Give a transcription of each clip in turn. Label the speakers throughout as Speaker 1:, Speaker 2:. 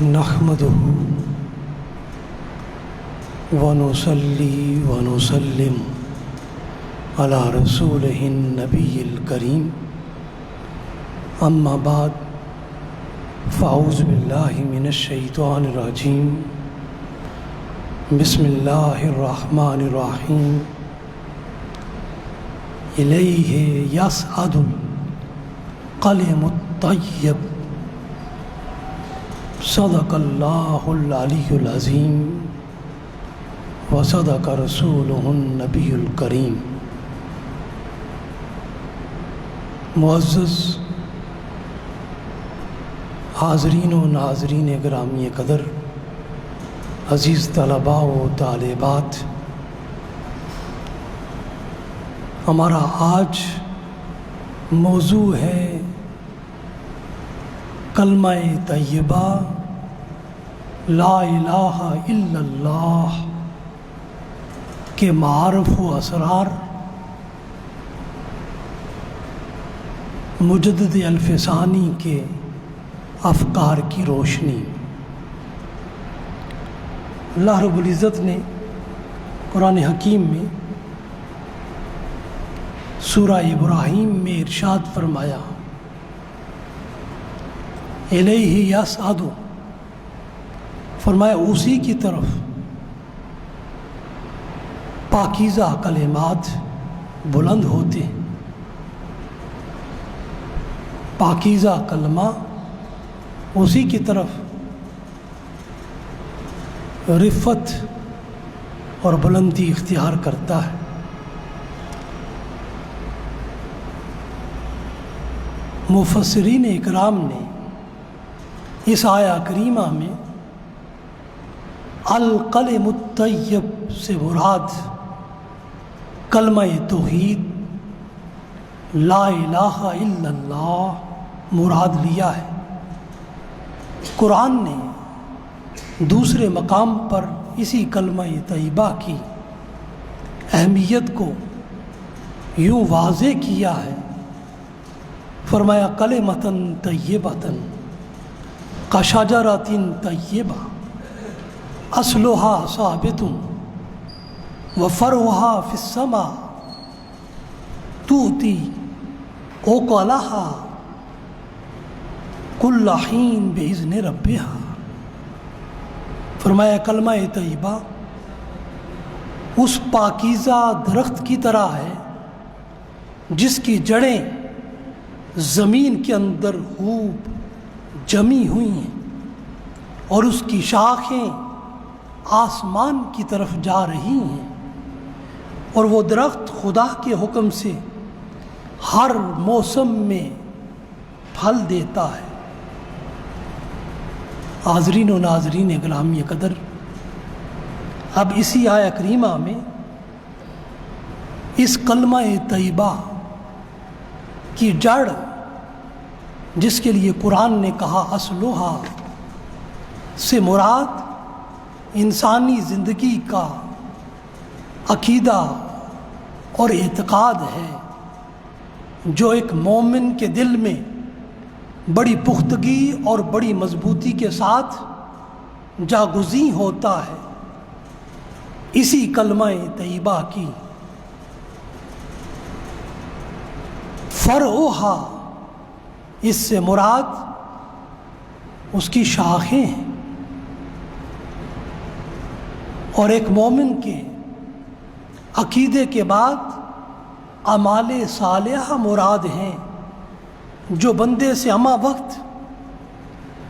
Speaker 1: نحمده ونصلي ونسلم على رسوله النبي الكريم اما بعد فاعوذ بالله من الشيطان الرجيم بسم الله الرحمن الرحيم إليه يصعد الكلم الطيب صدق اللہ العلی العظیم وصدق رسولہ النبی الکریم۔ معزز حاضرین و ناظرین گرامی قدر، عزیز طلباء و طالبات، ہمارا آج موضوع ہے کلمہ طیبہ لا الہ الا اللہ کے معارف و اسرار، مجدد الف ثانی کے افکار کی روشنی۔ اللہ رب العزت نے قرآن حکیم میں سورہ ابراہیم میں ارشاد فرمایا، الیہ یصعد، فرمایا اسی کی طرف پاکیزہ کلمات بلند ہوتے ہیں۔ پاکیزہ کلمہ اسی کی طرف رفت اور بلندی اختیار کرتا ہے۔ مفسرین اکرام نے اس آیہ کریمہ میں الکلم الطیب سے مراد کلمہ توحید لا الہ الا اللہ مراد لیا ہے۔ قرآن نے دوسرے مقام پر اسی کلمہ طیبہ کی اہمیت کو یوں واضح کیا ہے، فرمایا کلمۃ طیبۃ کشجرۃ طیبہ اصلها ثابت وفرعها فی السماء تؤتی اکلها کل حین باذن ربها۔ فرمایا کلمہ طیبہ اس پاکیزہ درخت کی طرح ہے جس کی جڑیں زمین کے اندر خوب جمی ہوئی ہیں اور اس کی شاخیں آسمان کی طرف جا رہی ہیں، اور وہ درخت خدا کے حکم سے ہر موسم میں پھل دیتا ہے۔ حاضرین و ناظرین گرامی قدر، اب اسی آیہ کریمہ میں اس کلمہ طیبہ کی جڑ، جس کے لیے قرآن نے کہا اصلھا، سے مراد انسانی زندگی کا عقیدہ اور اعتقاد ہے، جو ایک مومن کے دل میں بڑی پختگی اور بڑی مضبوطی کے ساتھ جاگزیں ہوتا ہے۔ اسی کلمہ طیبہ کی فرعھا، اس سے مراد اس کی شاخیں ہیں، اور ایک مومن کے عقیدے کے بعد اعمال صالحہ مراد ہیں، جو بندے سے ہمہ وقت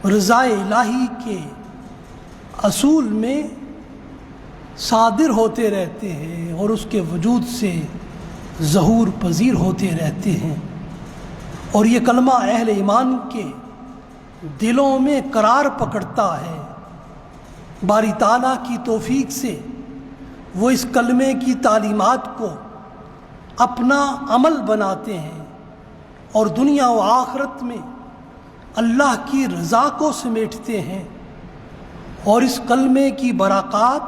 Speaker 1: رضا الہی کے اصول میں صادر ہوتے رہتے ہیں اور اس کے وجود سے ظہور پذیر ہوتے رہتے ہیں، اور یہ کلمہ اہل ایمان کے دلوں میں قرار پکڑتا ہے۔ باری تعالیٰ کی توفیق سے وہ اس کلمے کی تعلیمات کو اپنا عمل بناتے ہیں اور دنیا و آخرت میں اللہ کی رضا کو سمیٹتے ہیں، اور اس کلمے کی برکات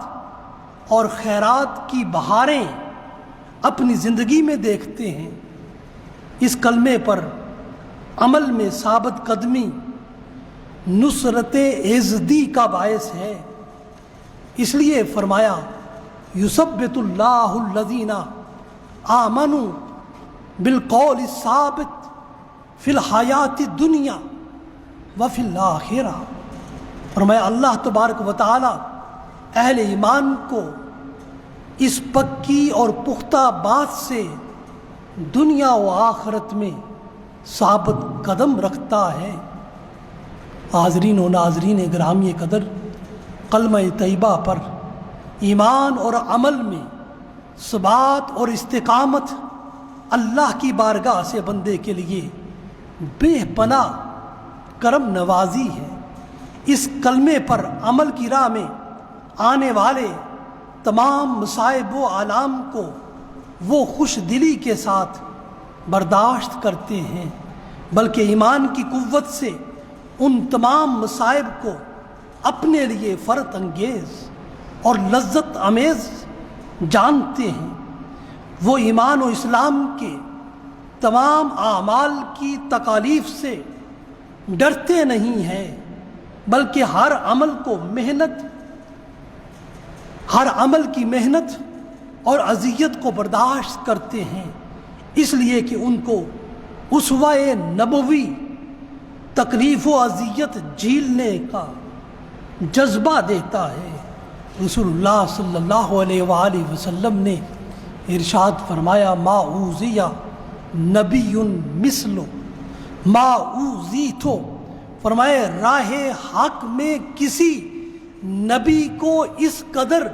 Speaker 1: اور خیرات کی بہاریں اپنی زندگی میں دیکھتے ہیں۔ اس کلمے پر عمل میں ثابت قدمی نصرت عزدی کا باعث ہے۔ اس لیے فرمایا یثبت اللہ الذین آمنوا بالقول الثابت فی الحیات الدنیا وفی الآخرہ۔ فرمایا اللہ تبارک و تعالی اہل ایمان کو اس پکی اور پختہ بات سے دنیا و آخرت میں ثابت قدم رکھتا ہے۔ حاضرین و ناظرین گرامی قدر، کلمہ طیبہ پر ایمان اور عمل میں ثبات اور استقامت اللہ کی بارگاہ سے بندے کے لیے بے پناہ کرم نوازی ہے۔ اس کلمے پر عمل کی راہ میں آنے والے تمام مصائب و آلام کو وہ خوش دلی کے ساتھ برداشت کرتے ہیں، بلکہ ایمان کی قوت سے ان تمام مصائب کو اپنے لیے فرحت انگیز اور لذت امیز جانتے ہیں۔ وہ ایمان و اسلام کے تمام اعمال کی تکالیف سے ڈرتے نہیں ہیں، بلکہ ہر عمل کی محنت اور اذیت کو برداشت کرتے ہیں، اس لیے کہ ان کو اسوہ نبوی تکلیف و اذیت جھیلنے کا جذبہ دیتا ہے۔ رسول اللہ صلی اللہ علیہ وآلہ وسلم نے ارشاد فرمایا ما اوذی نبی مثل ما اوذیتو، فرمایا راہ حق میں کسی نبی کو اس قدر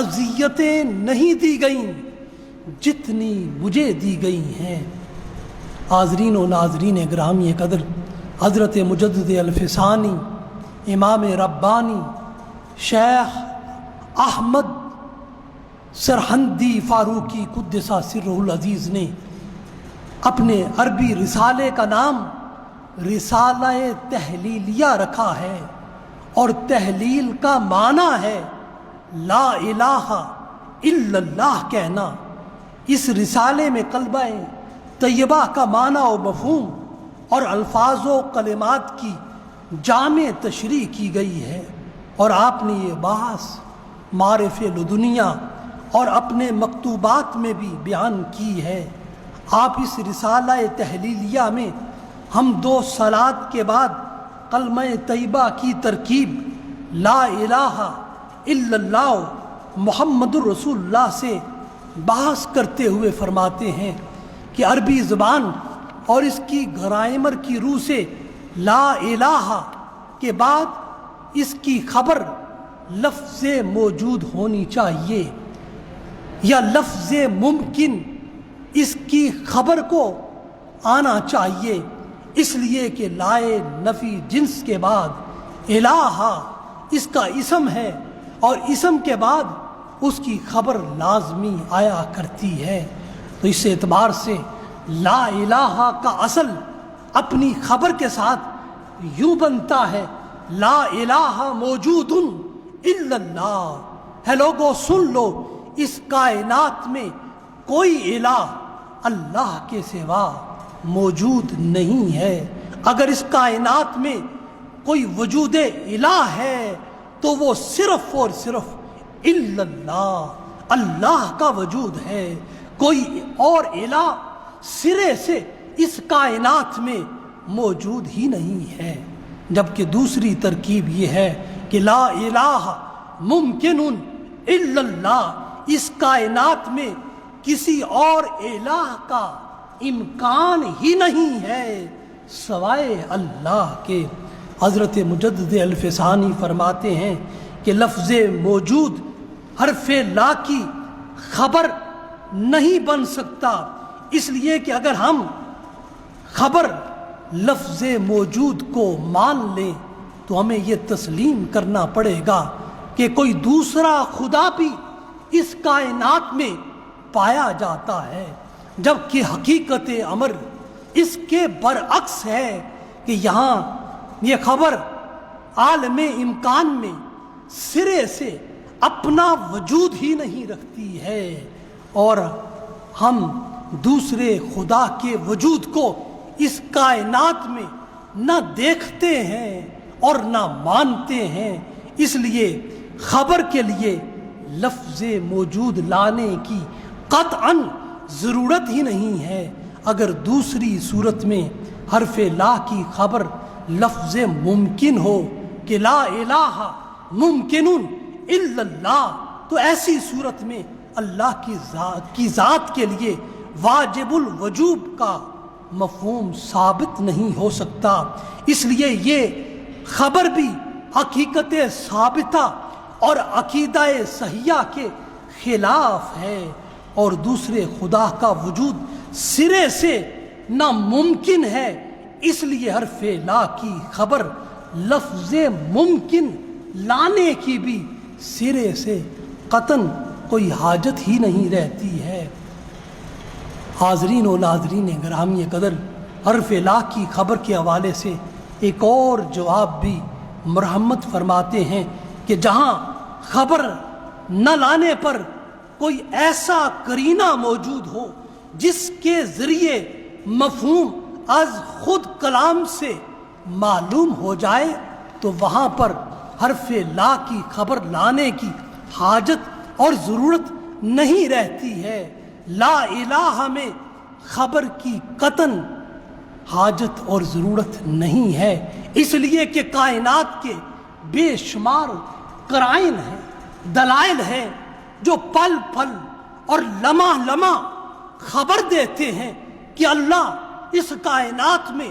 Speaker 1: اذیتیں نہیں دی گئیں جتنی مجھے دی گئی ہیں۔ حاضرین و ناظرین گرامی قدر، حضرت مجدد الفسانی امام ربانی شیخ احمد سرہندی فاروقی قدس سرہ العزیز نے اپنے عربی رسالے کا نام رسالہ تحلیلیہ رکھا ہے، اور تحلیل کا معنی ہے لا الہ الا اللہ کہنا۔ اس رسالے میں کلمہ طیبہ کا معنی و مفہوم اور الفاظ و کلمات کی جامع تشریح کی گئی ہے، اور آپ نے یہ بحث معارف لدنیا اور اپنے مکتوبات میں بھی بیان کی ہے۔ آپ اس رسالہ تحلیلیہ میں ہم دو صلات کے بعد کلمہ طیبہ کی ترکیب لا الہ الا اللہ محمد الرسول اللہ سے بحث کرتے ہوئے فرماتے ہیں کہ عربی زبان اور اس کی گرامر کی روح سے لا الہ کے بعد اس کی خبر لفظ موجود ہونی چاہیے، یا لفظ ممکن اس کی خبر کو آنا چاہیے، اس لیے کہ لائے نفی جنس کے بعد الہ اس کا اسم ہے، اور اسم کے بعد اس کی خبر لازمی آیا کرتی ہے۔ تو اس اعتبار سے لا الہ کا اصل اپنی خبر کے ساتھ یوں بنتا ہے لا الہ موجود الا اللہ۔ ہے لوگو سن لو، اس کائنات میں کوئی الہ اللہ کے سوا موجود نہیں ہے۔ اگر اس کائنات میں کوئی وجود الہ ہے تو وہ صرف اور صرف الا اللہ، اللہ کا وجود ہے۔ کوئی اور الہ سرے سے اس کائنات میں موجود ہی نہیں ہے۔ جبکہ دوسری ترکیب یہ ہے کہ لا الہ ممکن الا اللہ، اس کائنات میں کسی اور الہ کا امکان ہی نہیں ہے سوائے اللہ کے۔ حضرت مجدد الفسانی فرماتے ہیں کہ لفظ موجود حرف لا کی خبر نہیں بن سکتا، اس لیے کہ اگر ہم خبر لفظ موجود کو مان لیں تو ہمیں یہ تسلیم کرنا پڑے گا کہ کوئی دوسرا خدا بھی اس کائنات میں پایا جاتا ہے، جبکہ حقیقت امر اس کے برعکس ہے کہ یہاں یہ خبر عالم امکان میں سرے سے اپنا وجود ہی نہیں رکھتی ہے، اور ہم دوسرے خدا کے وجود کو اس کائنات میں نہ دیکھتے ہیں اور نہ مانتے ہیں، اس لیے خبر کے لیے لفظ موجود لانے کی قطعاً ضرورت ہی نہیں ہے۔ اگر دوسری صورت میں حرف لا کی خبر لفظ ممکن ہو کہ لا الہ ممکن الا اللہ، تو ایسی صورت میں اللہ کی ذات کے لیے واجب الوجوب کا مفہوم ثابت نہیں ہو سکتا۔ اس لیے یہ خبر بھی حقیقت ثابتہ اور عقیدہ صحیحہ کے خلاف ہے، اور دوسرے خدا کا وجود سرے سے ناممکن ہے۔ اس لیے حرف لا کی خبر لفظ ممکن لانے کی بھی سرے سے قطعاً کوئی حاجت ہی نہیں رہتی ہے۔ حاضرین و ناظرین گرامی قدر، حرف لا کی خبر کے حوالے سے ایک اور جواب بھی مرحمت فرماتے ہیں کہ جہاں خبر نہ لانے پر کوئی ایسا قرینہ موجود ہو جس کے ذریعے مفہوم از خود کلام سے معلوم ہو جائے، تو وہاں پر حرف لا کی خبر لانے کی حاجت اور ضرورت نہیں رہتی ہے۔ لا الہ میں خبر کی قطعاً حاجت اور ضرورت نہیں ہے، اس لیے کہ کائنات کے بے شمار قرائن ہیں، دلائل ہیں، جو پل پل اور لمحہ لمحہ خبر دیتے ہیں کہ اللہ اس کائنات میں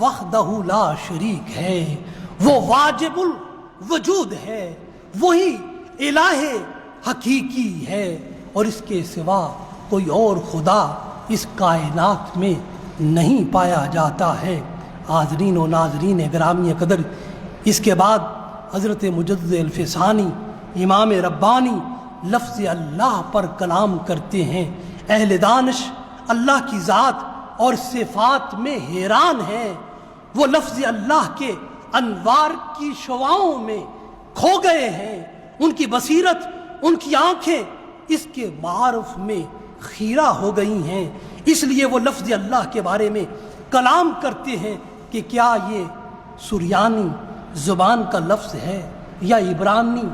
Speaker 1: وحدہ لا شریک ہے، وہ واجب الوجود ہے، وہی الہ حقیقی ہے، اور اس کے سوا کوئی اور خدا اس کائنات میں نہیں پایا جاتا ہے۔ حاضرین و ناظرین گرامی قدر، اس کے بعد حضرت مجدد الفسانی امام ربانی لفظ اللہ پر کلام کرتے ہیں۔ اہل دانش اللہ کی ذات اور صفات میں حیران ہیں، وہ لفظ اللہ کے انوار کی شعاؤں میں کھو گئے ہیں، ان کی بصیرت، ان کی آنکھیں اس کے معارف میں خیرہ ہو گئی ہیں، اس لیے وہ لفظ اللہ کے بارے میں کلام کرتے ہیں کہ کیا یہ سریانی زبان کا لفظ ہے، یا عبرانی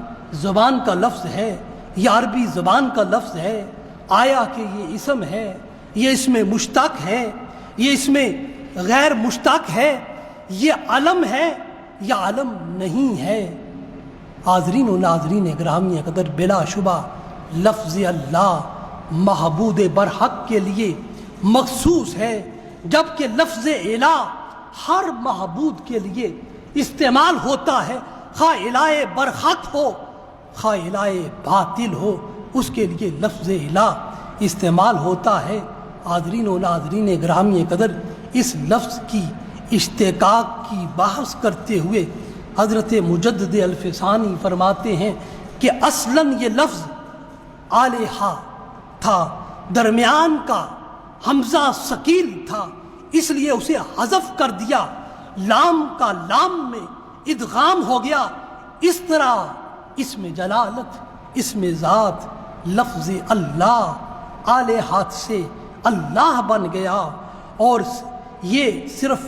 Speaker 1: زبان کا لفظ ہے، یا عربی زبان کا لفظ ہے، آیا کہ یہ اسم ہے، یہ اس میں مشتق ہے، یہ اس میں غیر مشتق ہے، یہ علم ہے یا علم نہیں ہے۔ حاضرین و ناظرین گرامی قدر، بلا شبہ لفظ اللہ معبود برحق کے لیے مخصوص ہے، جبکہ لفظ الہ ہر معبود کے لیے استعمال ہوتا ہے، خواہ الہ برحق ہو خواہ الہ باطل ہو، اس کے لیے لفظ الہ استعمال ہوتا ہے۔ حاضرین و ناظرین گرامی قدر، اس لفظ کی اشتقاق کی بحث کرتے ہوئے حضرت مجدد الفسانی فرماتے ہیں کہ اصلاً یہ لفظ آلہہ تھا، درمیان کا حمزہ ثقیل تھا، اس لیے اسے حذف کر دیا، لام کا لام میں ادغام ہو گیا۔ اس طرح اس میں جلالت، اس میں ذات، لفظ اللہ آلہات سے اللہ بن گیا، اور یہ صرف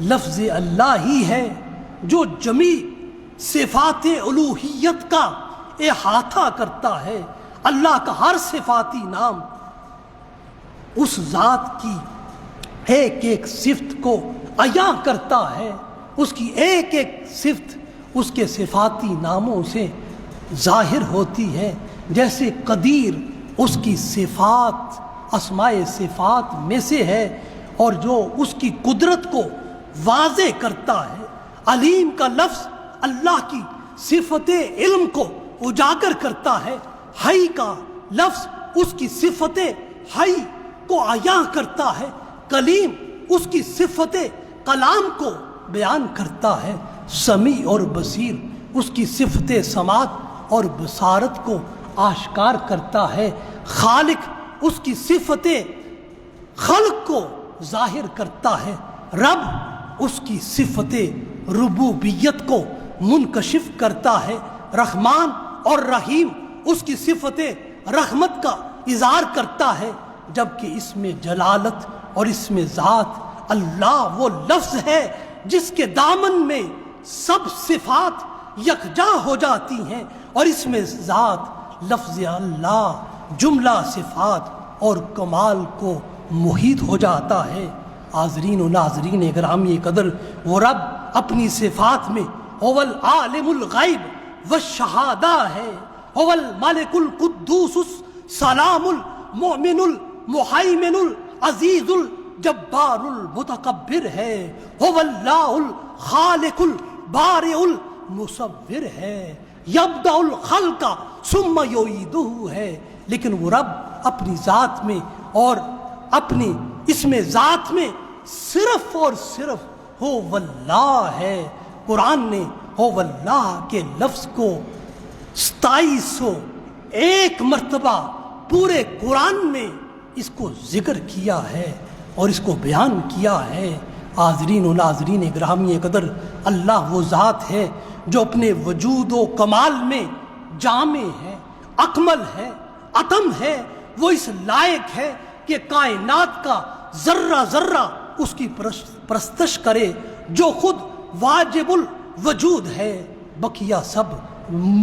Speaker 1: لفظ اللہ ہی ہے جو جمیع صفات الوہیت کا احاطہ کرتا ہے۔ اللہ کا ہر صفاتی نام اس ذات کی ایک ایک صفت کو عیاں کرتا ہے، اس کی ایک ایک صفت اس کے صفاتی ناموں سے ظاہر ہوتی ہے۔ جیسے قدیر اس کی صفات اسماء صفات میں سے ہے، اور جو اس کی قدرت کو واضح کرتا ہے۔ علیم کا لفظ اللہ کی صفت علم کو اجاگر کرتا ہے، حی کا لفظ اس کی صفت حی کو عیاں کرتا ہے، کلیم اس کی صفت کلام کو بیان کرتا ہے، سمیع اور بصیر اس کی صفت سماعت اور بصارت کو آشکار کرتا ہے، خالق اس کی صفت خلق کو ظاہر کرتا ہے، رب اس کی صفت ربوبیت کو منکشف کرتا ہے، رحمان اور رحیم اس کی صفت رحمت کا اظہار کرتا ہے، جبکہ اس میں جلالت اور اس میں ذات اللہ وہ لفظ ہے جس کے دامن میں سب صفات یکجا ہو جاتی ہیں اور اس میں ذات لفظ اللہ جملہ صفات اور کمال کو محیط ہو جاتا ہے۔ حاضرین و ناظرین گرامی قدر، وہ رب اپنی صفات میں هو العالم الغیب والشہادہ ہے، هو الملک القدوس السلام المؤمن المہیمن العزیز الجبار المتکبر ہے، هو اللہ الخالق البارئ المصور ہے، یبدأ الخلق ثم یعیدہ ہے۔ لیکن وہ رب اپنی ذات میں اور اپنی اسم ذات میں صرف اور صرف ہو واللہ ہے۔ قرآن نے ہو واللہ کے لفظ کو 2701 مرتبہ پورے قرآن میں اس کو ذکر کیا ہے اور اس کو بیان کیا ہے۔ حاضرین و ناظرین گرامی قدر، اللہ وہ ذات ہے جو اپنے وجود و کمال میں جامع ہے، اکمل ہے، اتم ہے۔ وہ اس لائق ہے کہ کائنات کا ذرہ ذرہ اس کی پرستش کرے، جو خود واجب الوجود ہے، بقیہ سب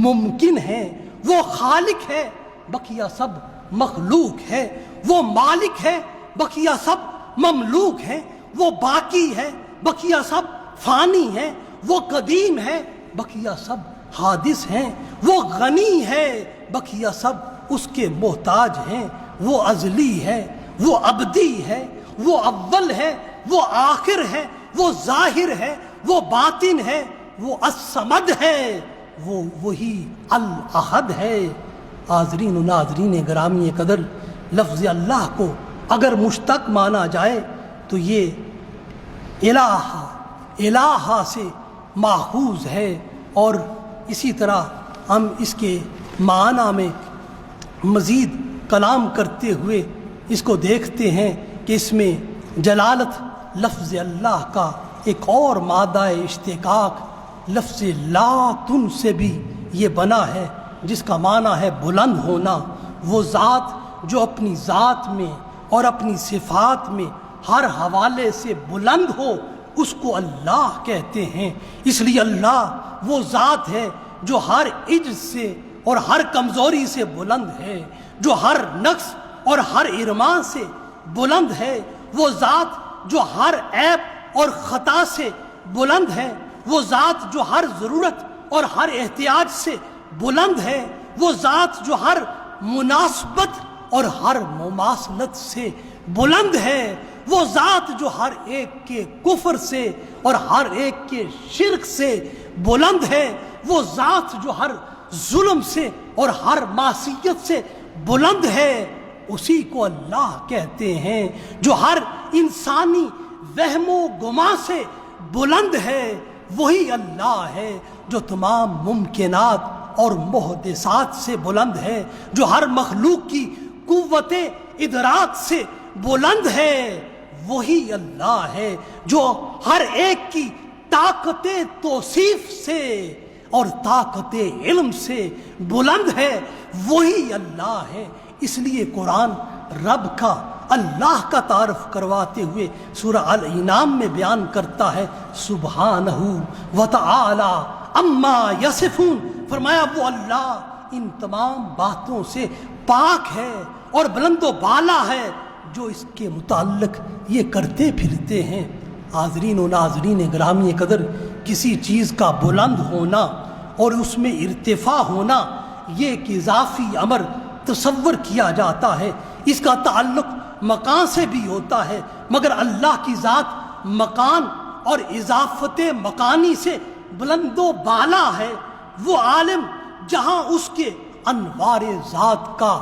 Speaker 1: ممکن ہے۔ وہ خالق ہے، بقیہ سب مخلوق ہے۔ وہ مالک ہے، بقیہ سب مملوک ہے۔ وہ باقی ہے، بقیہ سب فانی ہے۔ وہ قدیم ہے، بقیہ سب حادث ہیں۔ وہ غنی ہے، بقیہ سب اس کے محتاج ہیں۔ وہ ازلی ہے، وہ ابدی ہے، وہ اول ہے، وہ آخر ہے، وہ ظاہر ہے، وہ باطن ہے، وہ الصمد ہے، وہ وہی الاحد ہے۔ حاضرین و ناظرین گرامی قدر، لفظ اللہ کو اگر مشتق مانا جائے تو یہ الہ سے ماخوذ ہے، اور اسی طرح ہم اس کے معنی میں مزید کلام کرتے ہوئے اس کو دیکھتے ہیں کہ اس میں جلالت لفظ اللہ کا ایک اور مادہ اشتقاق لفظ لاتن سے بھی یہ بنا ہے، جس کا معنی ہے بلند ہونا۔ وہ ذات جو اپنی ذات میں اور اپنی صفات میں ہر حوالے سے بلند ہو، اس کو اللہ کہتے ہیں۔ اس لیے اللہ وہ ذات ہے جو ہر عجز سے اور ہر کمزوری سے بلند ہے، جو ہر نقص اور ہر ارمان سے بلند ہے۔ وہ ذات جو ہر عیب اور خطا سے بلند ہے، وہ ذات جو ہر ضرورت اور ہر احتیاج سے بلند ہے، وہ ذات جو ہر مناسبت اور ہر مماثلت سے بلند ہے، وہ ذات جو ہر ایک کے کفر سے اور ہر ایک کے شرک سے بلند ہے، وہ ذات جو ہر ظلم سے اور ہر معصیت سے بلند ہے، اسی کو اللہ کہتے ہیں۔ جو ہر انسانی وہم و گمان سے بلند ہے، وہی اللہ ہے۔ جو تمام ممکنات اور محدثات سے بلند ہے، جو ہر مخلوق کی قوت ادراک سے بلند ہے، وہی اللہ ہے۔ جو ہر ایک کی طاقت توصیف سے اور طاقت علم سے بلند ہے، وہی اللہ ہے۔ اس لیے قرآن رب کا، اللہ کا تعارف کرواتے ہوئے سورہ الانعام میں بیان کرتا ہے، سبحانہ وتعالی اما یصفون، فرمایا وہ اللہ ان تمام باتوں سے پاک ہے اور بلند و بالا ہے جو اس کے متعلق یہ کرتے پھرتے ہیں۔ حاضرین و ناظرین گرامی قدر، کسی چیز کا بلند ہونا اور اس میں ارتفاع ہونا یہ ایک اضافی امر تصور کیا جاتا ہے، اس کا تعلق مکان سے بھی ہوتا ہے، مگر اللہ کی ذات مکان اور اضافت مکانی سے بلند و بالا ہے۔ وہ عالم جہاں اس کے انوار ذات کا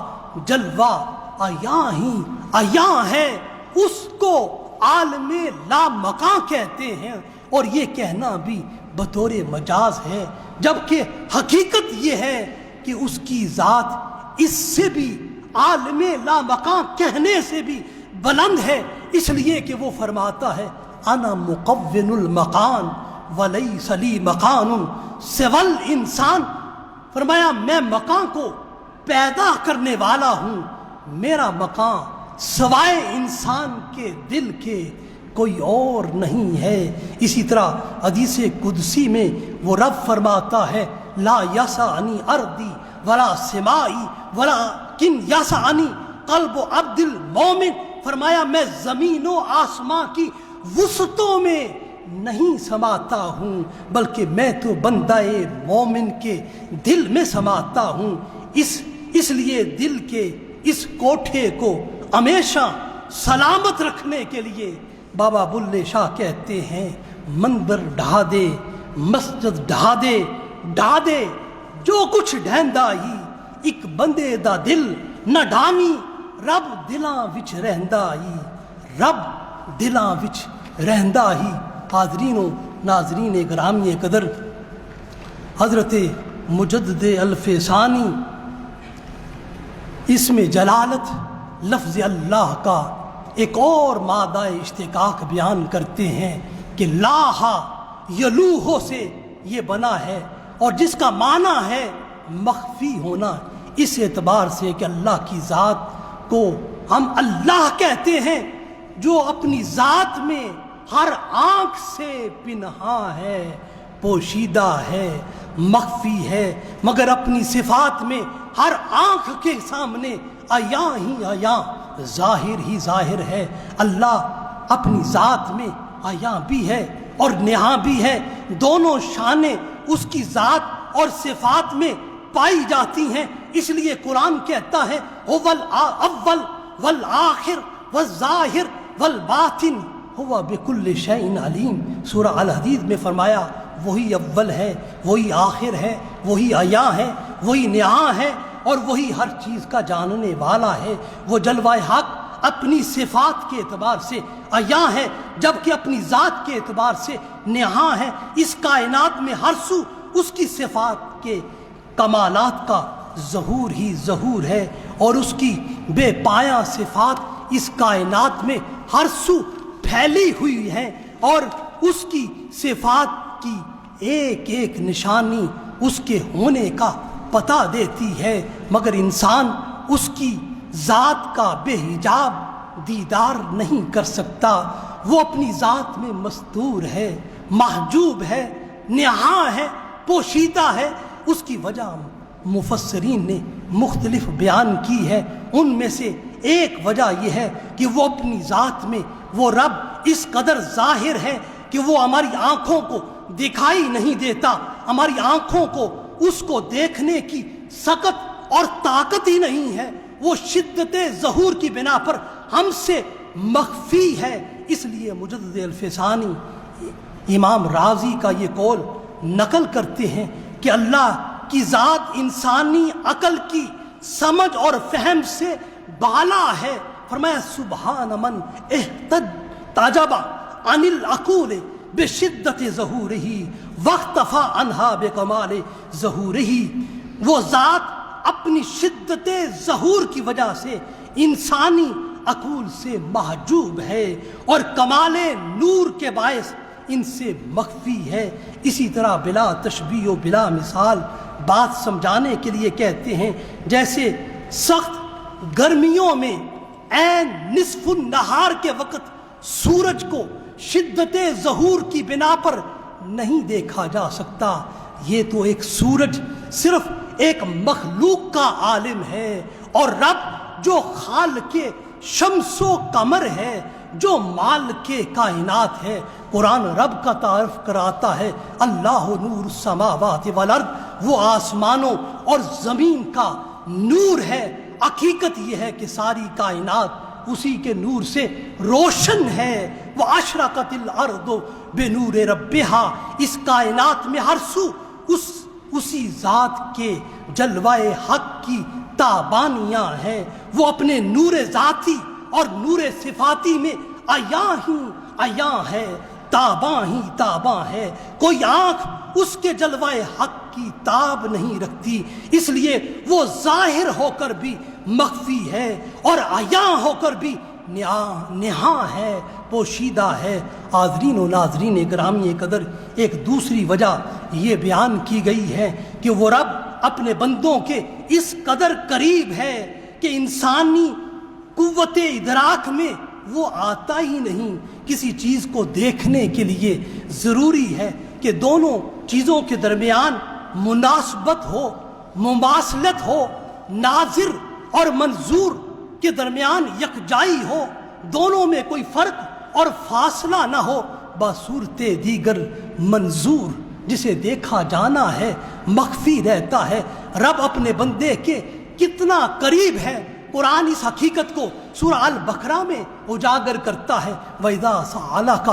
Speaker 1: جلوہ عیاں ہی عیاں ہے، اس کو عالم لا مکان کہتے ہیں، اور یہ کہنا بھی بطور مجاز ہے، جبکہ حقیقت یہ ہے کہ اس کی ذات اس سے بھی عالم لا مکان کہنے سے بھی بلند ہے، اس لیے کہ وہ فرماتا ہے انا مکون المکان ولیس لی مکان سوی الانسان، فرمایا میں مکان کو پیدا کرنے والا ہوں، میرا مکان سوائے انسان کے دل کے کوئی اور نہیں ہے۔ اسی طرح حدیث قدسی میں وہ رب فرماتا ہے لا یسعنی ارضی ولا سمائی ولکن یسعنی قلب عبد المومن، فرمایا میں زمین و آسمان کی وسعتوں میں نہیں سماتا ہوں بلکہ میں تو بندہ مومن کے دل میں سماتا ہوں۔ اس لیے دل کے اس کوٹھے کو ہمیشہ سلامت رکھنے کے لیے بابا بلے شاہ کہتے ہیں منبر ڈھا دے، مسجد ڈھا دے جو کچھ ڈھیندا ہی، ایک بندے دا دل نہ ڈھانی، رب دلاں وچ رہندا ہی، رب دلاں وچ رہندا ہی۔ حاضرین و ناظرین گرامی قدر، حضرت مجدد الفسانی اس میں جلالت لفظ اللہ کا ایک اور مادہ اشتقاق بیان کرتے ہیں کہ لاہا یلوہو سے یہ بنا ہے، اور جس کا معنی ہے مخفی ہونا، اس اعتبار سے کہ اللہ کی ذات کو ہم اللہ کہتے ہیں جو اپنی ذات میں ہر آنکھ سے پنہاں ہے، پوشیدہ ہے، مخفی ہے، مگر اپنی صفات میں ہر آنکھ کے سامنے عیاں ہی عیاں، ظاہر ہی ظاہر ہے۔ اللہ اپنی ذات میں عیاں بھی ہے اور نہاں بھی ہے، دونوں شانیں اس کی ذات اور صفات میں پائی جاتی ہیں۔ اس لیے قرآن کہتا ہے هو الاول والآخر والظاہر والباطن هو بكل شيء علیم۔ سورہ الحدید میں فرمایا وہی اول ہے، وہی آخر ہے، وہی عیاں ہے، وہی نہاں ہے، اور وہی ہر چیز کا جاننے والا ہے۔ وہ جلوہ حق اپنی صفات کے اعتبار سے عیاں ہے، جبکہ اپنی ذات کے اعتبار سے نہاں ہے۔ اس کائنات میں ہر سو اس کی صفات کے کمالات کا ظہور ہی ظہور ہے، اور اس کی بے پایاں صفات اس کائنات میں ہر سو پھیلی ہوئی ہیں، اور اس کی صفات کی ایک ایک نشانی اس کے ہونے کا پتہ دیتی ہے، مگر انسان اس کی ذات کا بے حجاب دیدار نہیں کر سکتا۔ وہ اپنی ذات میں مستور ہے، محجوب ہے، نہاں ہے، پوشیدہ ہے۔ اس کی وجہ مفسرین نے مختلف بیان کی ہے، ان میں سے ایک وجہ یہ ہے کہ وہ اپنی ذات میں وہ رب اس قدر ظاہر ہے کہ وہ ہماری آنکھوں کو دکھائی نہیں دیتا، ہماری آنکھوں کو اس کو دیکھنے کی سکت اور طاقت ہی نہیں ہے، وہ شدت ظہور کی بنا پر ہم سے مخفی ہے۔ اس لیے مجدد الفسانی امام رازی کا یہ قول نقل کرتے ہیں کہ اللہ کی ذات انسانی عقل کی سمجھ اور فہم سے بالا ہے۔ فرمایا سبحان من احتجب عن العقول بشدت ظہورہ واختفى عنہا بکمال ظہورہ۔ وہ ذات اپنی شدت ظہور کی وجہ سے انسانی عقول سے محجوب ہے، اور کمال نور کے باعث ان سے مخفی ہے۔ اسی طرح بلا تشبیہ و بلا مثال بات سمجھانے کے لیے کہتے ہیں، جیسے سخت گرمیوں میں عین نصف النہار کے وقت سورج کو شدت ظہور کی بنا پر نہیں دیکھا جا سکتا، یہ تو ایک سورج صرف ایک مخلوق کا عالم ہے، اور رب جو خالق شمس و قمر ہے، جو مالک کائنات ہے۔ قرآن رب کا تعارف کراتا ہے اللہ نور السماوات والارض، وہ آسمانوں اور زمین کا نور ہے۔ حقیقت یہ ہے کہ ساری کائنات اسی کے نور سے روشن ہے۔ وَأَشْرَقَتِ الْأَرْضُ بِنُورِ رَبِّهَا، اس کائنات میں ہر سو اسی ذات کے جلوہ حق کی تابانیاں ہیں۔ وہ اپنے نور ذاتی اور نور صفاتی میں عیاں ہی عیاں ہے، تاباں ہی تاباں ہے۔ کوئی آنکھ اس کے جلوہ حق کی تاب نہیں رکھتی، اس لیے وہ ظاہر ہو کر بھی مخفی ہے، اور عیاں ہو کر بھی نہاں ہے، پوشیدہ ہے۔ حاضرین و ناظرین گرامی قدر، ایک دوسری وجہ یہ بیان کی گئی ہے کہ وہ رب اپنے بندوں کے اس قدر قریب ہے کہ انسانی قوت ادراک میں وہ آتا ہی نہیں۔ کسی چیز کو دیکھنے کے لیے ضروری ہے کہ دونوں چیزوں کے درمیان مناسبت ہو، مماثلت ہو، ناظر اور منظور کے درمیان یکجائی ہو، دونوں میں کوئی فرق اور فاصلہ نہ ہو۔ بصورت دیگر منظور، جسے دیکھا جانا ہے مخفی رہتا ہے۔ رب اپنے بندے کے کتنا قریب ہے، قرآن اس حقیقت کو سورہ البقرہ میں اجاگر کرتا ہے۔ وَإِذَا سَأَلَكَ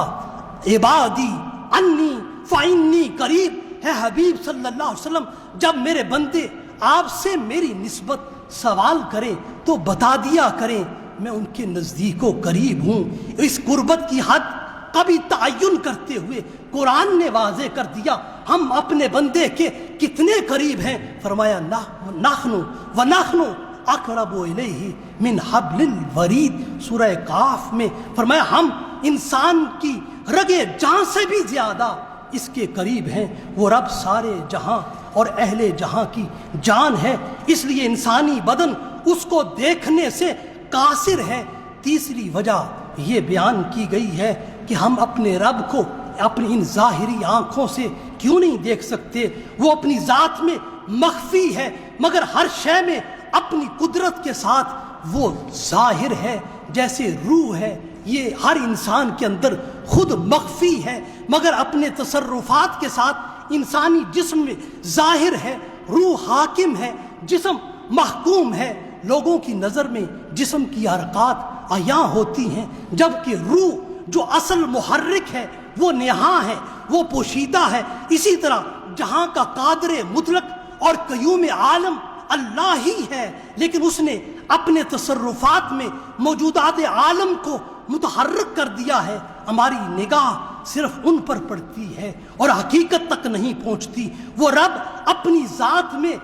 Speaker 1: عِبَادِي عَنِّي فَإِنِّي قَرِيب۔ ہے حبیب صلی اللہ علیہ وسلم، جب میرے بندے آپ سے میری نسبت سوال کریں تو بتا دیا کریں میں ان کے نزدیک و قریب ہوں۔ اس قربت کی حد کبھی تعین کرتے ہوئے قرآن نے واضح کر دیا ہم اپنے بندے کے کتنے قریب ہیں۔ فرمایا نحن اقرب الیہ من حبل الورید۔ سورہ کاف میں فرمایا ہم انسان کی رگے جان سے بھی زیادہ اس کے قریب ہیں۔ وہ رب سارے جہاں اور اہل جہاں کی جان ہے، اس لیے انسانی بدن اس کو دیکھنے سے قاصر ہے۔ تیسری وجہ یہ بیان کی گئی ہے کہ ہم اپنے رب کو اپنی ان ظاہری آنکھوں سے کیوں نہیں دیکھ سکتے؟ وہ اپنی ذات میں مخفی ہے، مگر ہر شے میں اپنی قدرت کے ساتھ وہ ظاہر ہے۔ جیسے روح ہے، یہ ہر انسان کے اندر خود مخفی ہے، مگر اپنے تصرفات کے ساتھ انسانی جسم میں ظاہر ہے۔ روح حاکم ہے، جسم محکوم ہے۔ لوگوں کی نظر میں جسم کی حرکات عیاں ہوتی ہیں، جبکہ روح جو اصل محرک ہے وہ نہاں ہے، وہ پوشیدہ ہے۔ اسی طرح جہاں کا قادر مطلق اور قیوم عالم اللہ ہی ہے، لیکن اس نے اپنے تصرفات میں موجودات عالم کو متحرک کر دیا ہے۔ ہماری نگاہ صرف ان پر پڑتی ہے اور حقیقت تک نہیں پہنچتی۔ وہ رب اپنی ذات میں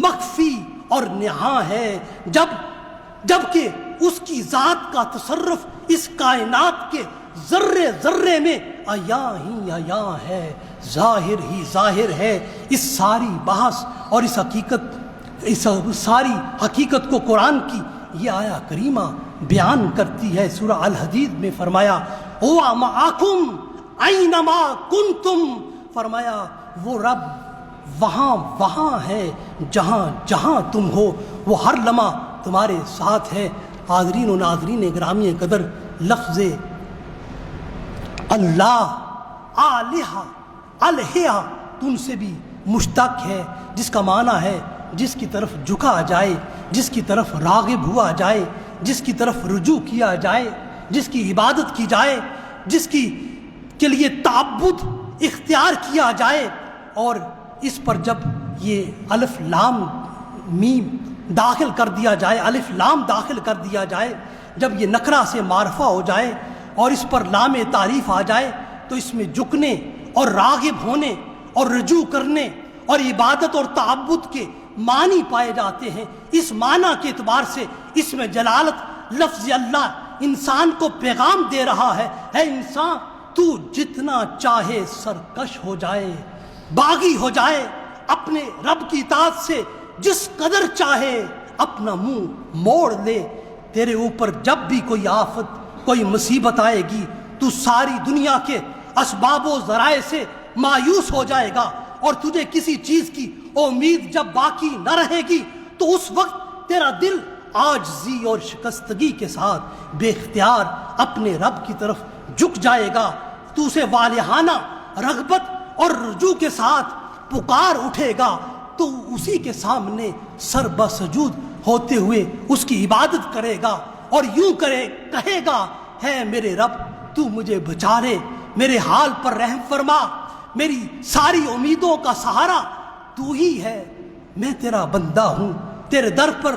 Speaker 1: مخفی اور نہاں ہے، جبکہ اس کی ذات کا تصرف اس کائنات کے ذرے ذرے میں عیاں ہی عیاں ہے، ظاہر ہی ظاہر ہے۔ اس ساری بحث اور اس ساری حقیقت کو قرآن کی یہ آیا کریمہ بیان کرتی ہے۔ سورہ الحدید میں فرمایا ہوا معاکم اینما کنتم، فرمایا وہ رب وہاں ہے جہاں تم ہو، وہ ہر لمحہ تمہارے ساتھ ہے۔ حاضرین و ناظرین گرامی قدر، لفظ اللہ الہ تم سے بھی مشتق ہے، جس کا معنی ہے جس کی طرف جھکا جائے، جس کی طرف راغب ہوا جائے، جس کی طرف رجوع کیا جائے، جس کی عبادت کی جائے، جس کے لیے تعبد اختیار کیا جائے۔ اور اس پر جب یہ الف لام میم داخل کر دیا جائے، الف لام داخل کر دیا جائے، جب یہ نکرہ سے معرفہ ہو جائے اور اس پر لام تعریف آ جائے تو اس میں جھکنے اور راغب ہونے اور رجوع کرنے اور عبادت اور تعبد کے معنی پائے جاتے ہیں۔ اس معنی کے اعتبار سے اس میں جلالت لفظ اللہ انسان کو پیغام دے رہا ہے، اے انسان تو جتنا چاہے سرکش ہو جائے، باغی ہو جائے، اپنے رب کی اطاعت سے جس قدر چاہے اپنا منہ موڑ لے، تیرے اوپر جب بھی کوئی آفت کوئی مصیبت آئے گی تو ساری دنیا کے اسباب و ذرائع سے مایوس ہو جائے گا، اور تجھے کسی چیز کی امید جب باقی نہ رہے گی تو اس وقت تیرا دل عاجزی اور شکستگی کے ساتھ بے اختیار اپنے رب کی طرف جھک جائے گا۔ تو اسے والہانہ رغبت اور رجوع کے ساتھ پکار اٹھے گا تو اسی کے سامنے سر بسجود ہوتے ہوئے اس کی عبادت کرے گا اور یوں کہے گا، ہے میرے رب تو مجھے بچا لے، میرے حال پر رحم فرما، میری ساری امیدوں کا سہارا تو ہی ہے، میں تیرا بندہ ہوں، تیرے در پر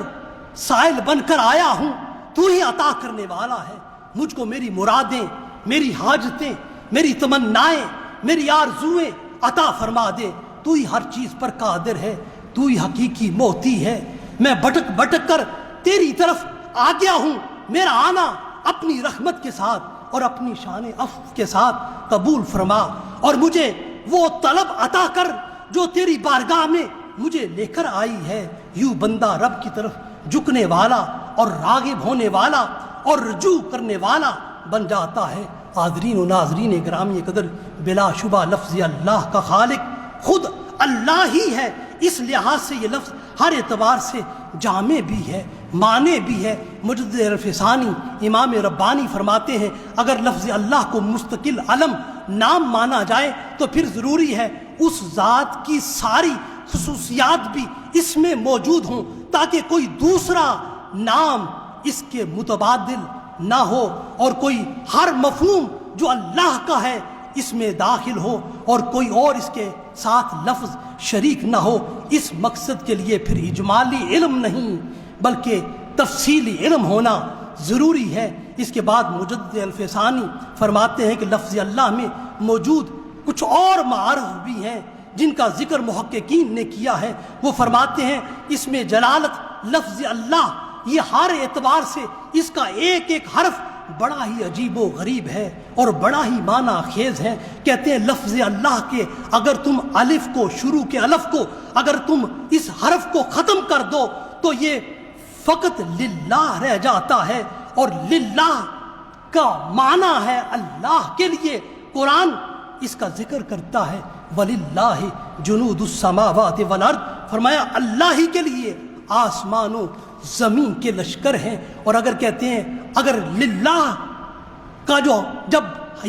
Speaker 1: سائل بن کر آیا ہوں، تو ہی عطا کرنے والا ہے، مجھ کو میری مرادیں، میری حاجتیں، میری تمنائیں، میری آرزویں عطا فرما دے، تو ہی ہر چیز پر قادر ہے، تو ہی حقیقی موتی ہے، میں بھٹک کر تیری طرف آ گیا ہوں، میرا آنا اپنی رحمت کے ساتھ اور اپنی شان عفو کے ساتھ قبول فرما، اور مجھے وہ طلب عطا کر جو تیری بارگاہ میں مجھے لے کر آئی ہے۔ یوں بندہ رب کی طرف جھکنے والا اور راغب ہونے والا اور رجوع کرنے والا بن جاتا ہے۔ حاضرین و ناظرین گرامی قدر، بلا شبہ لفظ اللہ کا خالق خود اللہ ہی ہے۔ اس لحاظ سے یہ لفظ ہر اعتبار سے جامع بھی ہے، معنی بھی ہے۔ مجدد عرف ثانی امام ربانی فرماتے ہیں اگر لفظ اللہ کو مستقل علم نام مانا جائے تو پھر ضروری ہے اس ذات کی ساری خصوصیات بھی اس میں موجود ہوں تاکہ کوئی دوسرا نام اس کے متبادل نہ ہو اور کوئی ہر مفہوم جو اللہ کا ہے اس میں داخل ہو اور کوئی اور اس کے ساتھ لفظ شریک نہ ہو۔ اس مقصد کے لیے پھر اجمالی علم نہیں بلکہ تفصیلی علم ہونا ضروری ہے۔ اس کے بعد مجدد الفسانی فرماتے ہیں کہ لفظ اللہ میں موجود کچھ اور معارف بھی ہیں جن کا ذکر محققین نے کیا ہے۔ وہ فرماتے ہیں اس میں جلالت لفظ اللہ یہ ہر اعتبار سے اس کا ایک ایک حرف بڑا ہی عجیب و غریب ہے اور بڑا ہی معنی خیز ہے۔ کہتے ہیں لفظ اللہ کے اگر تم الف کو، شروع کے الف کو اگر تم اس حرف کو ختم کر دو تو یہ فقط للہ رہ جاتا ہے، اور للہ کا معنی ہے اللہ کے لیے۔ قرآن اس کا ذکر کرتا ہے وَلِلَّهِ جُنُودُ السَّمَاوَاتِ وَالْأَرْضِ، فرمایا اللہ ہی کے لیے آسمانوں زمین کے لشکر ہیں۔ اور اگر کہتے ہیں اگر للہ کا جو جب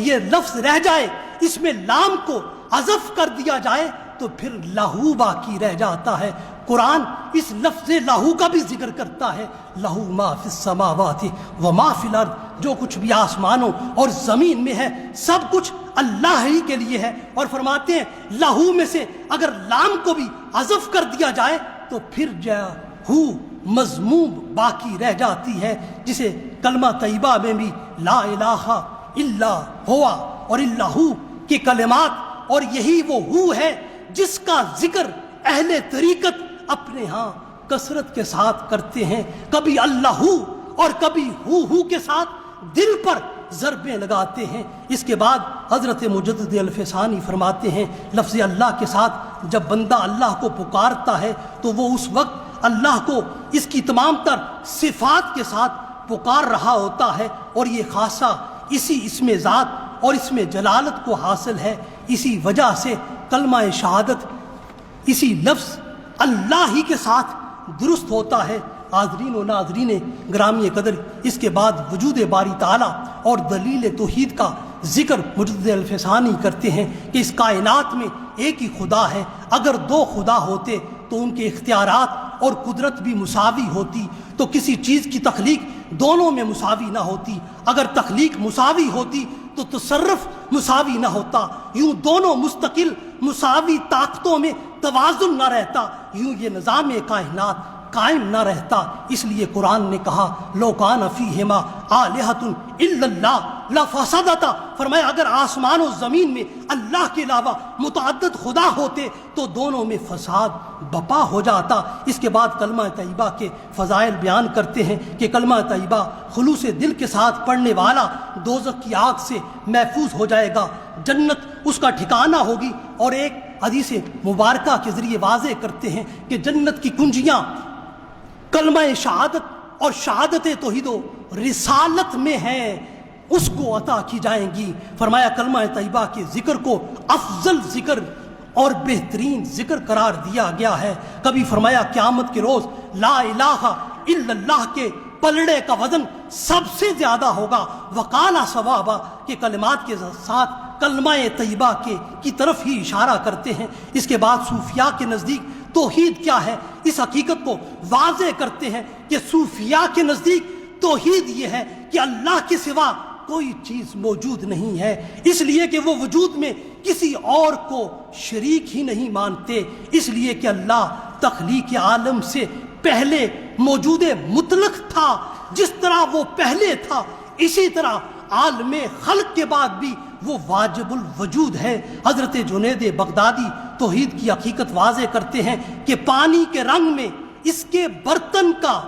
Speaker 1: یہ لفظ رہ جائے اس میں لام کو حذف کر دیا جائے تو پھر لہو باقی رہ جاتا ہے۔ قرآن اس لفظ لہو کا بھی ذکر کرتا ہے، لہو ما فی السماوات و ما فی الارض، جو کچھ بھی آسمانوں اور زمین میں ہے سب کچھ اللہ ہی کے لیے ہے۔ اور فرماتے ہیں لہو میں سے اگر لام کو بھی حذف کر دیا جائے تو پھر ہو مضموم باقی رہ جاتی ہے، جسے کلمہ طیبہ میں بھی لا الہ الا ہوا اور اللہ کے کلمات، اور یہی وہ ہو ہے جس کا ذکر اہل طریقت اپنے ہاں کثرت کے ساتھ کرتے ہیں، کبھی اللہ اور کبھی ہو کے ساتھ دل پر ضربیں لگاتے ہیں۔ اس کے بعد حضرت مجدد الفسانی فرماتے ہیں لفظ اللہ کے ساتھ جب بندہ اللہ کو پکارتا ہے تو وہ اس وقت اللہ کو اس کی تمام تر صفات کے ساتھ پکار رہا ہوتا ہے، اور یہ خاصہ اسی اسم ذات اور اسم جلالت کو حاصل ہے۔ اسی وجہ سے کلمہ شہادت اسی لفظ اللہ ہی کے ساتھ درست ہوتا ہے۔ حاضرین و ناظرین گرامی قدر، اس کے بعد وجود باری تعالیٰ اور دلیل توحید کا ذکر مجدد الفسانی کرتے ہیں کہ اس کائنات میں ایک ہی خدا ہے۔ اگر دو خدا ہوتے تو ان کے اختیارات اور قدرت بھی مساوی ہوتی، تو کسی چیز کی تخلیق دونوں میں مساوی نہ ہوتی۔ اگر تخلیق مساوی ہوتی تو تصرف مساوی نہ ہوتا، یوں دونوں مستقل مساوی طاقتوں میں توازن نہ رہتا، یوں یہ نظام کائنات قائم نہ رہتا۔ اس لیے قرآن نے کہا لو کان فیہما آلہۃ الا اللہ لفسدتا، فرمایا اگر آسمان و زمین میں اللہ کے علاوہ متعدد خدا ہوتے تو دونوں میں فساد بپا ہو جاتا۔ اس کے بعد کلمہ طیبہ کے فضائل بیان کرتے ہیں کہ کلمہ طیبہ خلوص دل کے ساتھ پڑھنے والا دوزخ کی آگ سے محفوظ ہو جائے گا، جنت اس کا ٹھکانہ ہوگی۔ اور ایک حدیث مبارکہ کے ذریعے واضح کرتے ہیں کہ جنت کی کنجیاں کلمہ شہادت اور شہادت توحید و رسالت میں ہیں، اس کو عطا کی جائیں گی۔ فرمایا کلمہ طیبہ کے ذکر کو افضل ذکر اور بہترین ذکر قرار دیا گیا ہے۔ کبھی فرمایا قیامت کے روز لا الہ الا اللہ کے پلڑے کا وزن سب سے زیادہ ہوگا، وقالا ثوابا کے کلمات کے ساتھ کلمہ طیبہ کی طرف ہی اشارہ کرتے ہیں۔ اس کے بعد صوفیاء کے نزدیک توحید کیا ہے اس حقیقت کو واضح کرتے ہیں کہ صوفیاء کے نزدیک توحید یہ ہے کہ اللہ کے سوا کوئی چیز موجود نہیں ہے، اس لیے کہ وہ وجود میں کسی اور کو شریک ہی نہیں مانتے، اس لیے کہ اللہ تخلیق عالم سے پہلے موجود مطلق تھا، جس طرح وہ پہلے تھا اسی طرح عالم خلق کے بعد بھی وہ واجب الوجود ہے۔ حضرت جنید بغدادی توحید کی حقیقت واضح کرتے ہیں کہ پانی کے رنگ میں اس کے برتن کا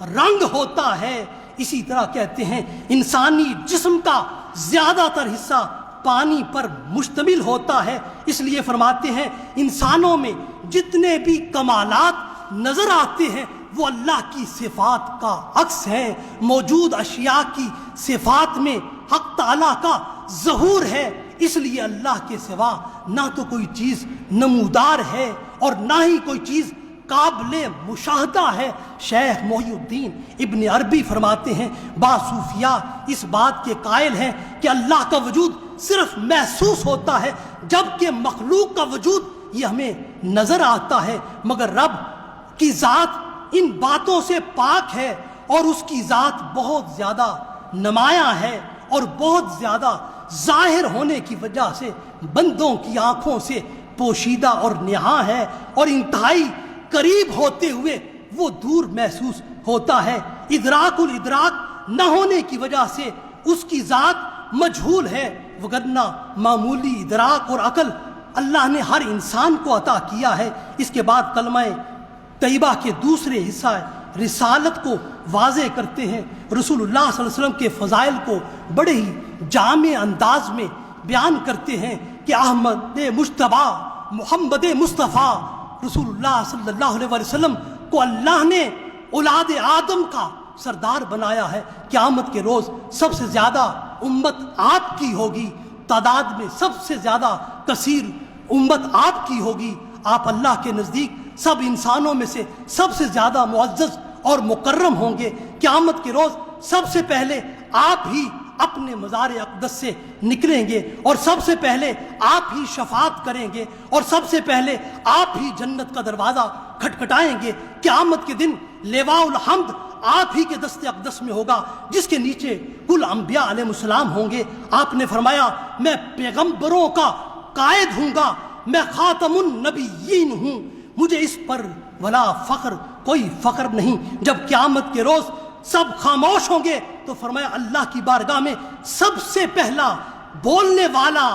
Speaker 1: رنگ ہوتا ہے، اسی طرح کہتے ہیں انسانی جسم کا زیادہ تر حصہ پانی پر مشتمل ہوتا ہے، اس لیے فرماتے ہیں انسانوں میں جتنے بھی کمالات نظر آتے ہیں وہ اللہ کی صفات کا عکس ہیں۔ موجود اشیاء کی صفات میں حق تعالیٰ کا ظہور ہے، اس لیے اللہ کے سوا نہ تو کوئی چیز نمودار ہے اور نہ ہی کوئی چیز قابل مشاہدہ ہے۔ شیخ محی الدین ابن عربی فرماتے ہیں باصوفیاء اس بات کے قائل ہیں کہ اللہ کا وجود صرف محسوس ہوتا ہے، جبکہ مخلوق کا وجود یہ ہمیں نظر آتا ہے، مگر رب کی ذات ان باتوں سے پاک ہے اور اس کی ذات بہت زیادہ نمایاں ہے اور بہت زیادہ ظاہر ہونے کی وجہ سے بندوں کی آنکھوں سے پوشیدہ اور نہاں ہے، اور انتہائی قریب ہوتے ہوئے وہ دور محسوس ہوتا ہے۔ ادراک الادراک نہ ہونے کی وجہ سے اس کی ذات مجہول ہے، وگرنہ معمولی ادراک اور عقل اللہ نے ہر انسان کو عطا کیا ہے۔ اس کے بعد کلمہ طیبہ کے دوسرے حصہ رسالت کو واضح کرتے ہیں، رسول اللہ صلی اللہ علیہ وسلم کے فضائل کو بڑے ہی جامع انداز میں بیان کرتے ہیں کہ احمد مجتبیٰ محمد مصطفیٰ رسول اللہ صلی اللہ علیہ وسلم کو اللہ نے اولاد آدم کا سردار بنایا ہے۔ قیامت کے روز سب سے زیادہ امت آپ کی ہوگی، تعداد میں سب سے زیادہ کثیر امت آپ کی ہوگی۔ آپ اللہ کے نزدیک سب انسانوں میں سے سب سے زیادہ معزز اور مکرم ہوں گے۔ قیامت کے روز سب سے پہلے آپ ہی اپنے مزار اقدس سے نکلیں گے اور سب سے پہلے آپ ہی شفاعت کریں گے اور سب سے پہلے آپ ہی جنت کا دروازہ کھٹکھٹائیں گے۔ قیامت کے دن لواء الحمد آپ ہی کے دست اقدس میں ہوگا، جس کے نیچے کل انبیاء علیہ السلام ہوں گے۔ آپ نے فرمایا میں پیغمبروں کا قائد ہوں گا، میں خاتم النبیین ہوں، مجھے اس پر ولا فخر کوئی فخر نہیں۔ جب قیامت کے روز سب خاموش ہوں گے تو فرمایا اللہ کی بارگاہ میں سب سے پہلا بولنے والا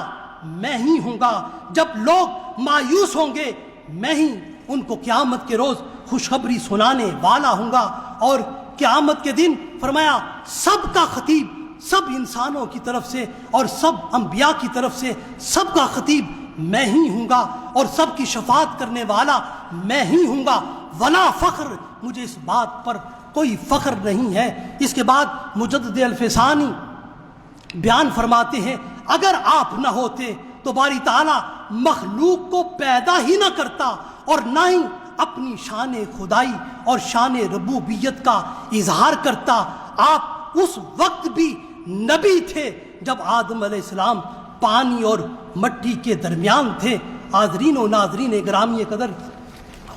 Speaker 1: میں ہی ہوں گا۔ جب لوگ مایوس ہوں گے میں ہی ان کو قیامت کے روز خوشخبری سنانے والا ہوں گا، اور قیامت کے دن فرمایا سب کا خطیب سب انسانوں کی طرف سے اور سب انبیاء کی طرف سے سب کا خطیب میں ہی ہوں گا، اور سب کی شفاعت کرنے والا میں ہی ہوں گا۔ ولا فخر، مجھے اس بات پر کوئی فخر نہیں ہے۔ اس کے بعد مجدد الفسانی بیان فرماتے ہیں اگر آپ نہ ہوتے تو باری تعالیٰ مخلوق کو پیدا ہی نہ کرتا اور نہ ہی اپنی شان خدائی اور شان ربوبیت کا اظہار کرتا۔ آپ اس وقت بھی نبی تھے جب آدم علیہ السلام پانی اور مٹی کے درمیان تھے۔ حاضرین و ناظرین گرامی قدر،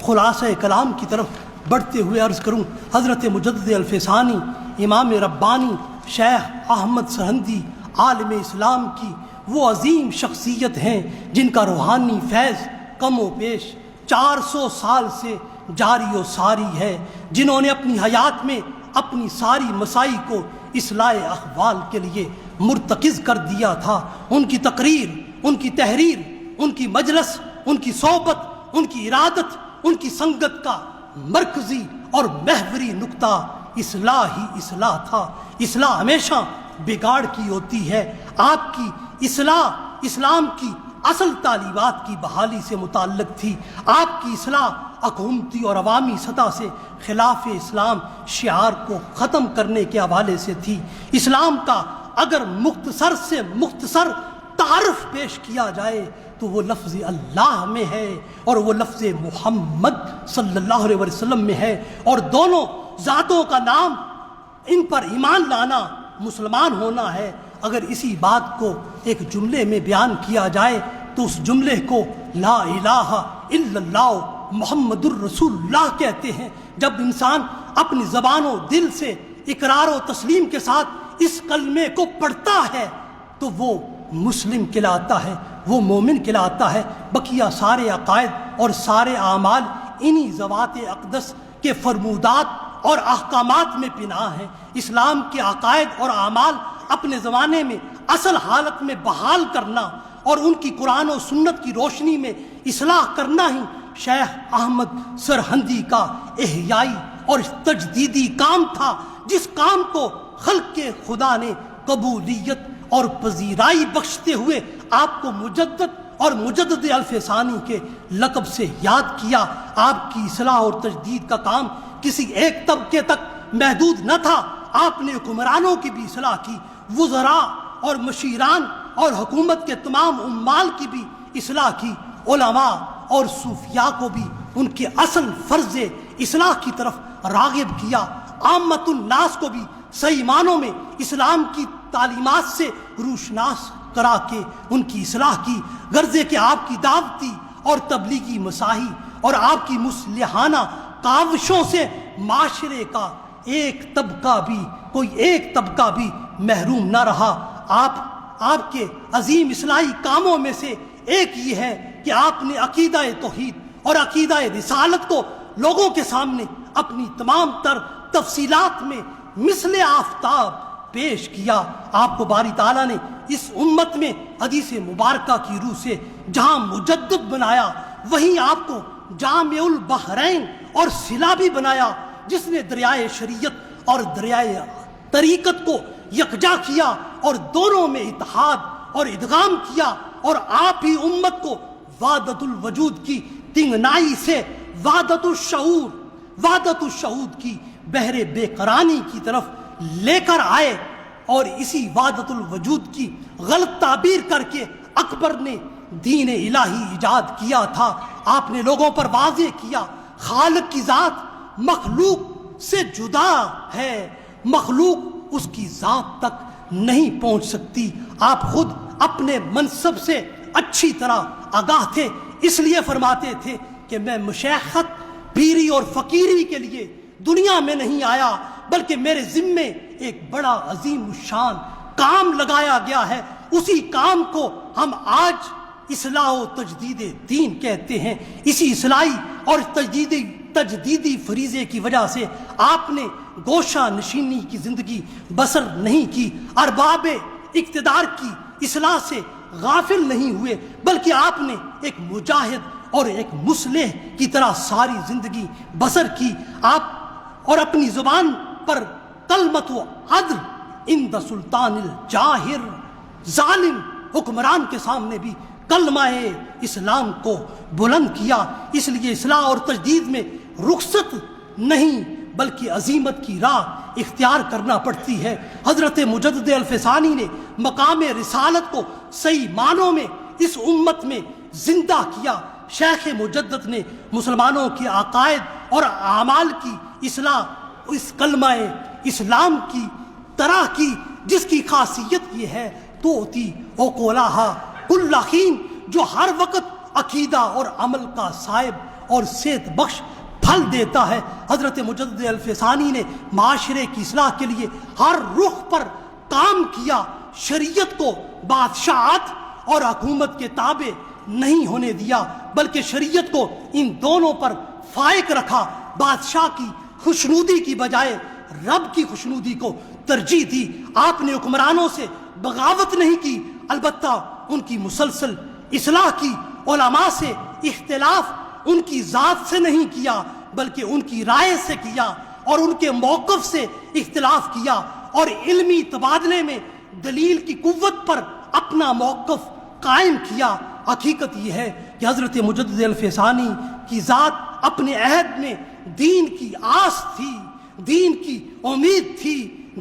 Speaker 1: خلاصہ کلام کی طرف بڑھتے ہوئے عرض کروں، حضرت مجدد الفسانی امام ربانی شیخ احمد سرہندی عالم اسلام کی وہ عظیم شخصیت ہیں جن کا روحانی فیض کم و بیش 400 سال سے جاری و ساری ہے، جنہوں نے اپنی حیات میں اپنی ساری مسائی کو اصلاح احوال کے لیے مرتکز کر دیا تھا۔ ان کی تقریر، ان کی تحریر، ان کی مجلس، ان کی صحبت، ان کی ارادت، ان کی سنگت کا مرکزی اور محوری نقطہ اصلاح ہی اصلاح تھا۔ اصلاح ہمیشہ بگاڑ کی ہوتی ہے۔ آپ کی اصلاح اسلام کی اصل تعلیمات کی بحالی سے متعلق تھی۔ آپ کی اصلاح حکومتی اور عوامی سطح سے خلاف اسلام شعار کو ختم کرنے کے حوالے سے تھی۔ اسلام کا اگر مختصر سے مختصر تعارف پیش کیا جائے تو وہ لفظ اللہ میں ہے اور وہ لفظ محمد صلی اللہ علیہ وسلم میں ہے، اور دونوں ذاتوں کا نام ان پر ایمان لانا مسلمان ہونا ہے۔ اگر اسی بات کو ایک جملے میں بیان کیا جائے تو اس جملے کو لا الہ الا اللہ محمد الرسول اللہ کہتے ہیں۔ جب انسان اپنی زبان و دل سے اقرار و تسلیم کے ساتھ اس کلمے کو پڑھتا ہے تو وہ مسلم کہلاتا ہے، وہ مومن کہلاتا ہے۔ بقیہ سارے عقائد اور سارے اعمال انہی ذوات اقدس کے فرمودات اور احکامات میں پنہاں ہیں۔ اسلام کے عقائد اور اعمال اپنے زمانے میں اصل حالت میں بحال کرنا اور ان کی قرآن و سنت کی روشنی میں اصلاح کرنا ہی شیخ احمد سرہندی کا احیائی اور تجدیدی کام تھا، جس کام کو خلق کے خدا نے قبولیت اور پذیرائی بخشتے ہوئے آپ کو مجدد اور مجدد الفسانی کے لقب سے یاد کیا۔ آپ کی اصلاح اور تجدید کا کام کسی ایک طبقے تک محدود نہ تھا، آپ نے حکمرانوں کی بھی اصلاح کی، وزراء اور مشیران اور حکومت کے تمام عمال کی بھی اصلاح کی، علماء اور صوفیاء کو بھی ان کے اصل فرض اصلاح کی طرف راغب کیا، عامت الناس کو بھی صحیح معنوں میں اسلام کی تعلیمات سے روشناس کرا کے ان کی اصلاح کی، غرضے کہ آپ کی دعوتی اور تبلیغی مساعی اور آپ کی مصلحانہ کاوشوں سے معاشرے کا کوئی ایک طبقہ بھی محروم نہ رہا۔ آپ کے عظیم اصلاحی کاموں میں سے ایک یہ ہے کہ آپ نے عقیدہ توحید اور عقیدہ رسالت کو لوگوں کے سامنے اپنی تمام تر تفصیلات میں مثل آفتاب پیش کیا۔ آپ کو باری تعالیٰ نے اس امت میں حدیث مبارکہ کی روح سے جہاں مجدد بنایا، وہیں آپ کو جامع البحرین اور صلہ بھی بنایا، جس نے دریائے شریعت اور دریائے طریقت کو یکجا کیا اور دونوں میں اتحاد اور ادغام کیا، اور آپ ہی امت کو وحدت الوجود کی تنگنائی سے وحدت الشہود کی بحر بے قرانی کی طرف لے کر آئے، اور اسی وحدت الوجود کی غلط تعبیر کر کے اکبر نے دین الہی ایجاد کیا تھا۔ آپ نے لوگوں پر واضح کیا خالق کی ذات مخلوق سے جدا ہے، مخلوق اس کی ذات تک نہیں پہنچ سکتی۔ آپ خود اپنے منصب سے اچھی طرح آگاہ تھے، اس لیے فرماتے تھے کہ میں مشیخت، پیری اور فقیری کے لیے دنیا میں نہیں آیا، بلکہ میرے ذمے ایک بڑا عظیم الشان کام لگایا گیا ہے۔ اسی کام کو ہم آج اصلاح و تجدید دین کہتے ہیں۔ اسی اصلاحی اور تجدیدی فریضے کی وجہ سے آپ نے گوشہ نشینی کی زندگی بسر نہیں کی، ارباب اقتدار کی اصلاح سے غافل نہیں ہوئے، بلکہ آپ نے ایک مجاہد اور ایک مصلح کی طرح ساری زندگی بسر کی۔ آپ اور اپنی زبان پر کلمت و عدل عند سلطان الجاہر، ظالم حکمران کے سامنے بھی کلمہ اسلام کو بلند کیا۔ اس لیے اصلاح اور تجدید میں رخصت نہیں بلکہ عزیمت کی راہ اختیار کرنا پڑتی ہے۔ حضرت مجدد الفسانی نے مقام رسالت کو صحیح معنوں میں اس امت میں زندہ کیا۔ شیخ مجدد نے مسلمانوں کے عقائد اور اعمال کی اصلاح اس کلمہ اسلام کی طرح کی، جس کی خاصیت یہ ہے توتی اوقولہا کل حین، جو ہر وقت عقیدہ اور عمل کا صائب اور صحت بخش پھل دیتا ہے۔ حضرت مجدد الفسانی نے معاشرے کی اصلاح کے لیے ہر رخ پر کام کیا، شریعت کو بادشاہت اور حکومت کے تابع نہیں ہونے دیا، بلکہ شریعت کو ان دونوں پر فائق رکھا۔ بادشاہ کی خوشنودی کی بجائے رب کی خوشنودی کو ترجیح دی۔ آپ نے حکمرانوں سے بغاوت نہیں کی، البتہ ان کی مسلسل اصلاح کی۔ علماء سے اختلاف ان کی ذات سے نہیں کیا، بلکہ ان کی رائے سے کیا، اور ان کے موقف سے اختلاف کیا، اور علمی تبادلے میں دلیل کی قوت پر اپنا موقف قائم کیا۔ حقیقت یہ ہے کہ حضرت مجدد الفسانی کی ذات اپنے عہد میں دین کی آس تھی، دین کی امید تھی،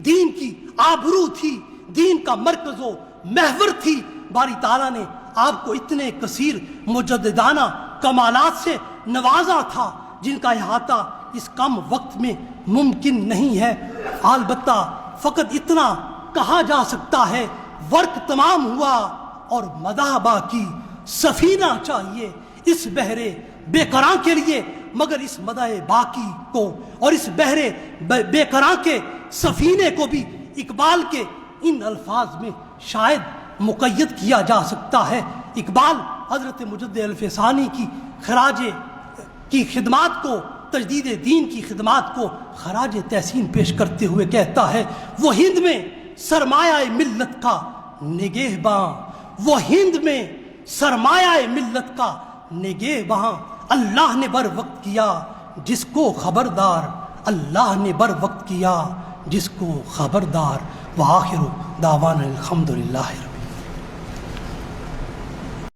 Speaker 1: دین کی آبرو تھی، دین کا مرکز و محور تھی۔ باری تعالیٰ نے آپ کو اتنے کثیر مجددانہ کمالات سے نوازا تھا جن کا احاطہ اس کم وقت میں ممکن نہیں ہے۔ البتہ فقط اتنا کہا جا سکتا ہے، ورق تمام ہوا اور مداح باقی، سفینہ چاہیے اس بحر بے قراں کے لیے، مگر اس مداح باقی کو اور اس بحر بے قراں کے سفینے کو بھی اقبال کے ان الفاظ میں شاید مقید کیا جا سکتا ہے۔ اقبال حضرت مجدد الفسانی کی خدمات کو، تجدید دین کی خدمات کو خراج تحسین پیش کرتے ہوئے کہتا ہے، وہ ہند میں سرمایہ ملت کا نگہباں، وہ ہند میں سرمایہ ملت کا نگہباں، اللہ نے بر وقت کیا جس کو خبردار، اللہ نے بر وقت کیا جس کو خبردار۔ وآخر دعوانا الحمدللہ۔